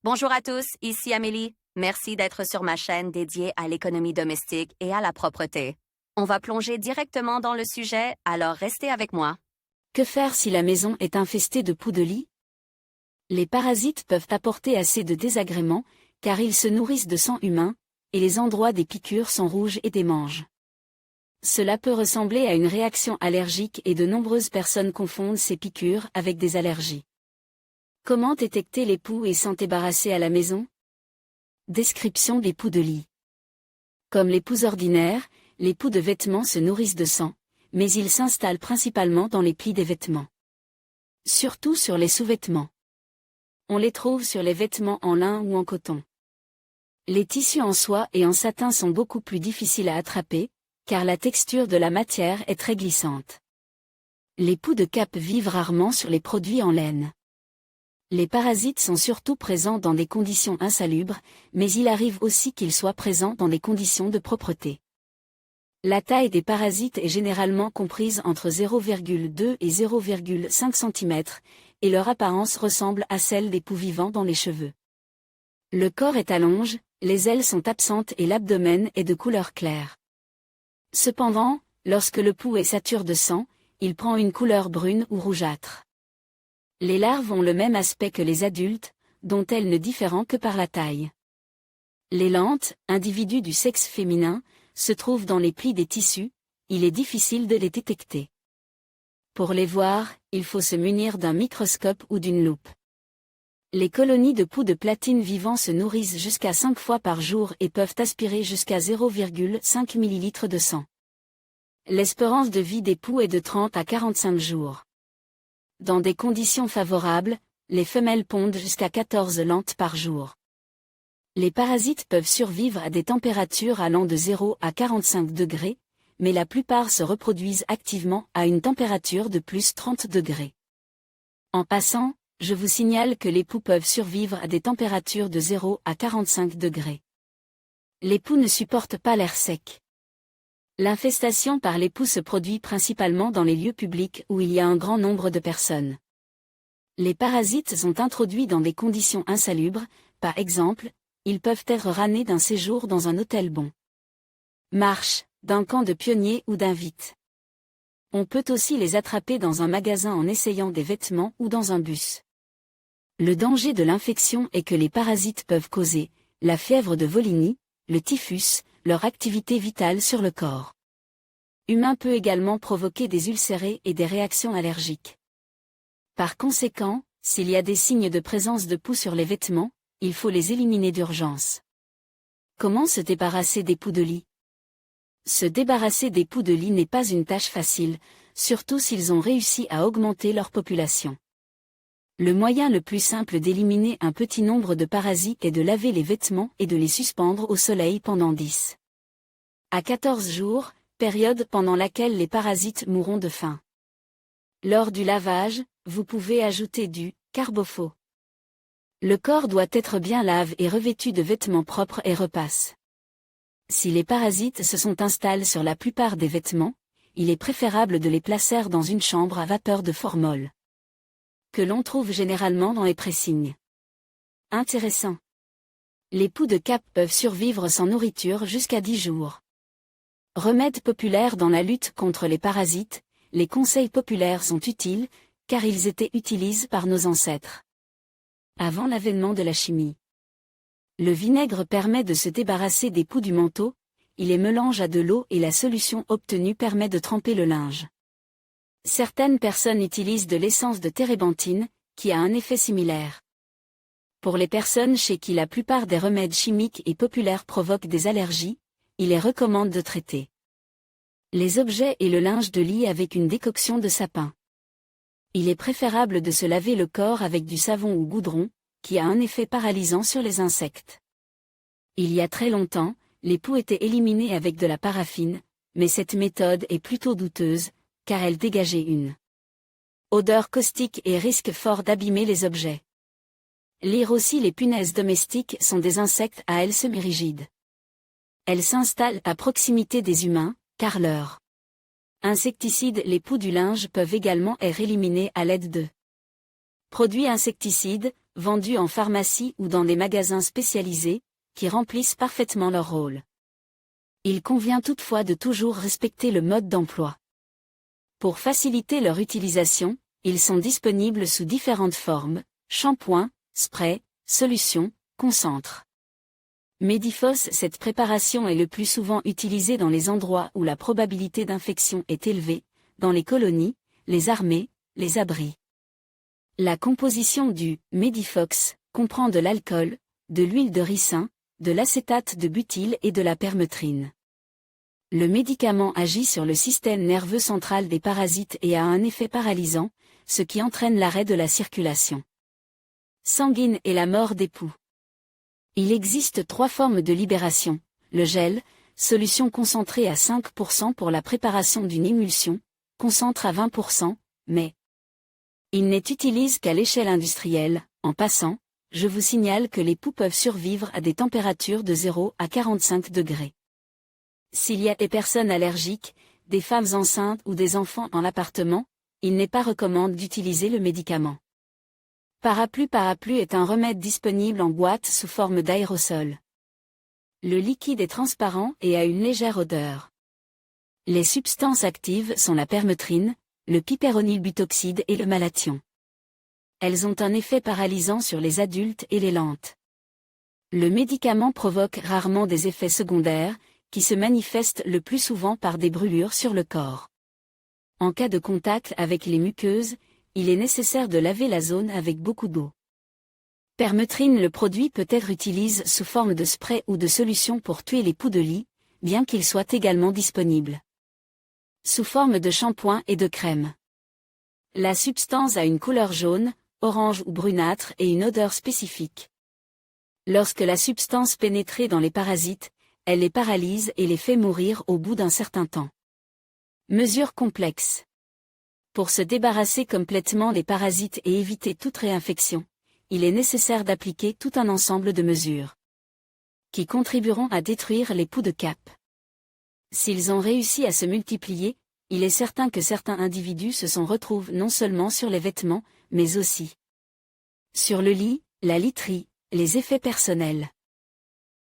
Bonjour à tous, ici Amélie. Merci d'être sur ma chaîne dédiée à l'économie domestique et à la propreté. On va plonger directement dans le sujet, alors restez avec moi. Que faire si la maison est infestée de poux de lit? Les parasites peuvent apporter assez de désagréments, car ils se nourrissent de sang humain, et les endroits des piqûres sont rouges et démangent. Cela peut ressembler à une réaction allergique et de nombreuses personnes confondent ces piqûres avec des allergies. Comment détecter les poux et s'en débarrasser à la maison? Description des poux de lit. Comme les poux ordinaires, les poux de vêtements se nourrissent de sang, mais ils s'installent principalement dans les plis des vêtements. Surtout sur les sous-vêtements. On les trouve sur les vêtements en lin ou en coton. Les tissus en soie et en satin sont beaucoup plus difficiles à attraper, car la texture de la matière est très glissante. Les poux de cape vivent rarement sur les produits en laine. Les parasites sont surtout présents dans des conditions insalubres, mais il arrive aussi qu'ils soient présents dans des conditions de propreté. La taille des parasites est généralement comprise entre 0,2 et 0,5 cm, et leur apparence ressemble à celle des poux vivants dans les cheveux. Le corps est allonge, les ailes sont absentes et l'abdomen est de couleur claire. Cependant, lorsque le poux est saturé de sang, il prend une couleur brune ou rougeâtre. Les larves ont le même aspect que les adultes, dont elles ne diffèrent que par la taille. Les lentes, individus du sexe féminin, se trouvent dans les plis des tissus, il est difficile de les détecter. Pour les voir, il faut se munir d'un microscope ou d'une loupe. Les colonies de poux de platine vivants se nourrissent jusqu'à 5 fois par jour et peuvent aspirer jusqu'à 0,5 ml de sang. L'espérance de vie des poux est de 30 à 45 jours. Dans des conditions favorables, les femelles pondent jusqu'à 14 lentes par jour. Les parasites peuvent survivre à des températures allant de 0 à 45 degrés, mais la plupart se reproduisent activement à une température de plus 30 degrés. En passant, je vous signale que les poux peuvent survivre à des températures de 0 à 45 degrés. Les poux ne supportent pas l'air sec. L'infestation par les poux se produit principalement dans les lieux publics où il y a un grand nombre de personnes. Les parasites sont introduits dans des conditions insalubres, par exemple, ils peuvent être ramenés d'un séjour dans un hôtel bon marche, d'un camp de pionniers ou d'un vite. On peut aussi les attraper dans un magasin en essayant des vêtements ou dans un bus. Le danger de l'infection est que les parasites peuvent causer la fièvre de Volini, le typhus, leur activité vitale sur le corps humain peut également provoquer des ulcérés et des réactions allergiques. Par conséquent, s'il y a des signes de présence de poux sur les vêtements, il faut les éliminer d'urgence. Comment se débarrasser des poux de lit? Se débarrasser des poux de lit n'est pas une tâche facile, surtout s'ils ont réussi à augmenter leur population. Le moyen le plus simple d'éliminer un petit nombre de parasites est de laver les vêtements et de les suspendre au soleil pendant 10 à 14 jours, période pendant laquelle les parasites mourront de faim. Lors du lavage, vous pouvez ajouter du carbofo. Le corps doit être bien lave et revêtu de vêtements propres et repasse. Si les parasites se sont installés sur la plupart des vêtements, il est préférable de les placer dans une chambre à vapeur de formol, que l'on trouve généralement dans les pressings. Intéressant. Les poux de cape peuvent survivre sans nourriture jusqu'à 10 jours. Remèdes populaires dans la lutte contre les parasites, les conseils populaires sont utiles, car ils étaient utilisés par nos ancêtres avant l'avènement de la chimie. Le vinaigre permet de se débarrasser des poux du manteau, il les mélange à de l'eau et la solution obtenue permet de tremper le linge. Certaines personnes utilisent de l'essence de térébenthine, qui a un effet similaire. Pour les personnes chez qui la plupart des remèdes chimiques et populaires provoquent des allergies, il est recommandé de traiter les objets et le linge de lit avec une décoction de sapin. Il est préférable de se laver le corps avec du savon ou goudron, qui a un effet paralysant sur les insectes. Il y a très longtemps, les poux étaient éliminés avec de la paraffine, mais cette méthode est plutôt douteuse, car elle dégageait une odeur caustique et risque fort d'abîmer les objets. Lire aussi les punaises domestiques sont des insectes à ailes semi-rigides. Elles s'installent à proximité des humains, car leurs insecticides, les poux du linge peuvent également être éliminés à l'aide de produits insecticides, vendus en pharmacie ou dans des magasins spécialisés, qui remplissent parfaitement leur rôle. Il convient toutefois de toujours respecter le mode d'emploi. Pour faciliter leur utilisation, ils sont disponibles sous différentes formes: shampoing, spray, solution, concentre. Medifos. Cette préparation est le plus souvent utilisée dans les endroits où la probabilité d'infection est élevée, dans les colonies, les armées, les abris. La composition du Medifox comprend de l'alcool, de l'huile de ricin, de l'acétate de butyle et de la permétrine. Le médicament agit sur le système nerveux central des parasites et a un effet paralysant, ce qui entraîne l'arrêt de la circulation sanguine et la mort des poux. Il existe 3 formes de libération: le gel, solution concentrée à 5% pour la préparation d'une émulsion, concentre à 20%, mais il n'est utilisé qu'à l'échelle industrielle. En passant, je vous signale que les poux peuvent survivre à des températures de 0 à 45 degrés. S'il y a des personnes allergiques, des femmes enceintes ou des enfants dans l'appartement, il n'est pas recommandé d'utiliser le médicament. Parapluie. Parapluie est un remède disponible en boîte sous forme d'aérosol. Le liquide est transparent et a une légère odeur. Les substances actives sont la permétrine, le piperonilbutoxide et le malathion. Elles ont un effet paralysant sur les adultes et les lentes. Le médicament provoque rarement des effets secondaires, qui se manifestent le plus souvent par des brûlures sur le corps. En cas de contact avec les muqueuses, il est nécessaire de laver la zone avec beaucoup d'eau. Permétrine. Le produit peut être utilisé sous forme de spray ou de solution pour tuer les poux de lit, bien qu'il soit également disponible sous forme de shampoing et de crème. La substance a une couleur jaune, orange ou brunâtre et une odeur spécifique. Lorsque la substance pénètre dans les parasites, elle les paralyse et les fait mourir au bout d'un certain temps. Mesures complexes. Pour se débarrasser complètement des parasites et éviter toute réinfection, il est nécessaire d'appliquer tout un ensemble de mesures qui contribueront à détruire les poux de cap. S'ils ont réussi à se multiplier, il est certain que certains individus se sont retrouvent non seulement sur les vêtements, mais aussi sur le lit, la literie, les effets personnels.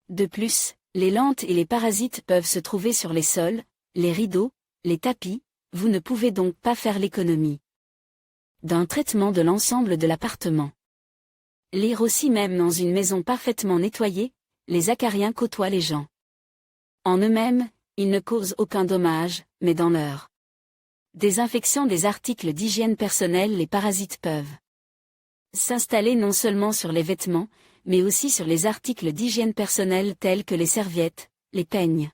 De plus, les lentes et les parasites peuvent se trouver sur les sols, les rideaux, les tapis. Vous ne pouvez donc pas faire l'économie d'un traitement de l'ensemble de l'appartement. Lire aussi. Même dans une maison parfaitement nettoyée, les acariens côtoient les gens. En eux-mêmes, ils ne causent aucun dommage, mais dans leur désinfection des articles d'hygiène personnelle, les parasites peuvent s'installer non seulement sur les vêtements, mais aussi sur les articles d'hygiène personnelle tels que les serviettes, les peignes,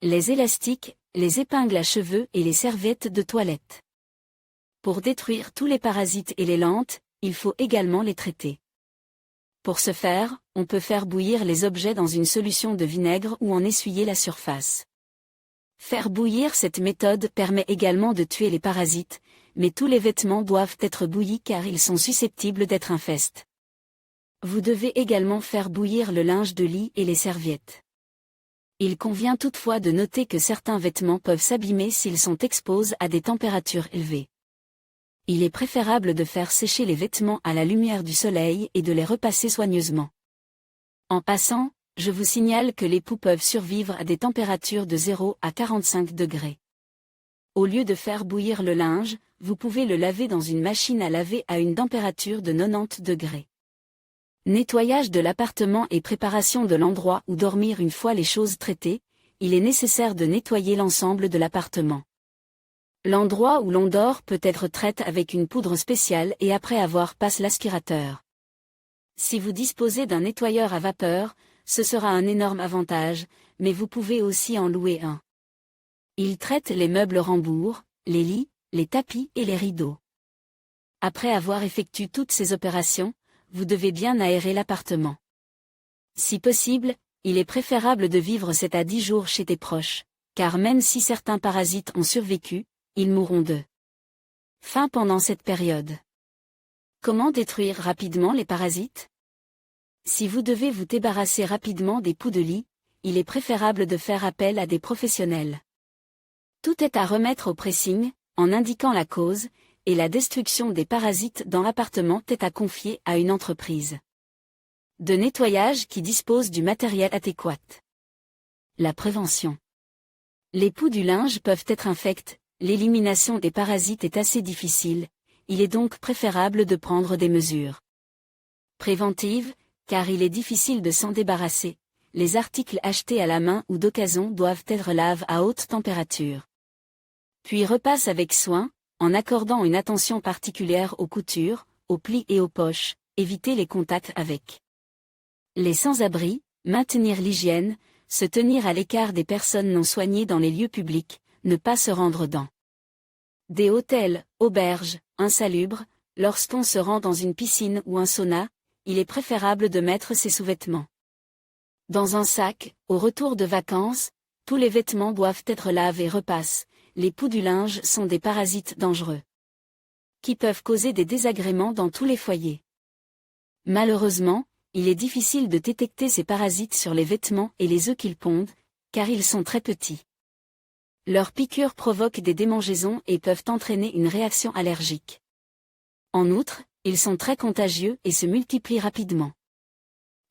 les élastiques, les épingles à cheveux et les serviettes de toilette. Pour détruire tous les parasites et les lentes, il faut également les traiter. Pour ce faire, on peut faire bouillir les objets dans une solution de vinaigre ou en essuyer la surface. Faire bouillir. Cette méthode permet également de tuer les parasites, mais tous les vêtements doivent être bouillis car ils sont susceptibles d'être infestés. Vous devez également faire bouillir le linge de lit et les serviettes. Il convient toutefois de noter que certains vêtements peuvent s'abîmer s'ils sont exposés à des températures élevées. Il est préférable de faire sécher les vêtements à la lumière du soleil et de les repasser soigneusement. En passant, je vous signale que les poux peuvent survivre à des températures de 0 à 45 degrés. Au lieu de faire bouillir le linge, vous pouvez le laver dans une machine à laver à une température de 90 degrés. Nettoyage de l'appartement et préparation de l'endroit où dormir. Une fois les choses traitées, il est nécessaire de nettoyer l'ensemble de l'appartement. L'endroit où l'on dort peut être traité avec une poudre spéciale et après avoir passé l'aspirateur. Si vous disposez d'un nettoyeur à vapeur, ce sera un énorme avantage, mais vous pouvez aussi en louer un. Il traite les meubles rembourgs, les lits, les tapis et les rideaux. Après avoir effectué toutes ces opérations, vous devez bien aérer l'appartement. Si possible, il est préférable de vivre 7 à 10 jours chez tes proches, car même si certains parasites ont survécu, ils mourront de faim pendant cette période. Comment détruire rapidement les parasites? Si vous devez vous débarrasser rapidement des poux de lit, il est préférable de faire appel à des professionnels. Tout est à remettre au pressing, en indiquant la cause, et la destruction des parasites dans l'appartement est à confier à une entreprise de nettoyage qui dispose du matériel adéquat. La prévention. Les poux du linge peuvent être infects, l'élimination des parasites est assez difficile, il est donc préférable de prendre des mesures préventives, car il est difficile de s'en débarrasser. Les articles achetés à la main ou d'occasion doivent être lavés à haute température. Puis repasse avec soin, en accordant une attention particulière aux coutures, aux plis et aux poches, éviter les contacts avec les sans-abri, maintenir l'hygiène, se tenir à l'écart des personnes non soignées dans les lieux publics, ne pas se rendre dans des hôtels, auberges, insalubres, lorsqu'on se rend dans une piscine ou un sauna, il est préférable de mettre ses sous-vêtements dans un sac. Au retour de vacances, tous les vêtements doivent être lavés et repassent. Les poux du linge sont des parasites dangereux qui peuvent causer des désagréments dans tous les foyers. Malheureusement, il est difficile de détecter ces parasites sur les vêtements et les œufs qu'ils pondent, car ils sont très petits. Leurs piqûres provoquent des démangeaisons et peuvent entraîner une réaction allergique. En outre, ils sont très contagieux et se multiplient rapidement.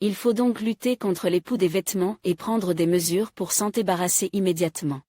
Il faut donc lutter contre les poux des vêtements et prendre des mesures pour s'en débarrasser immédiatement.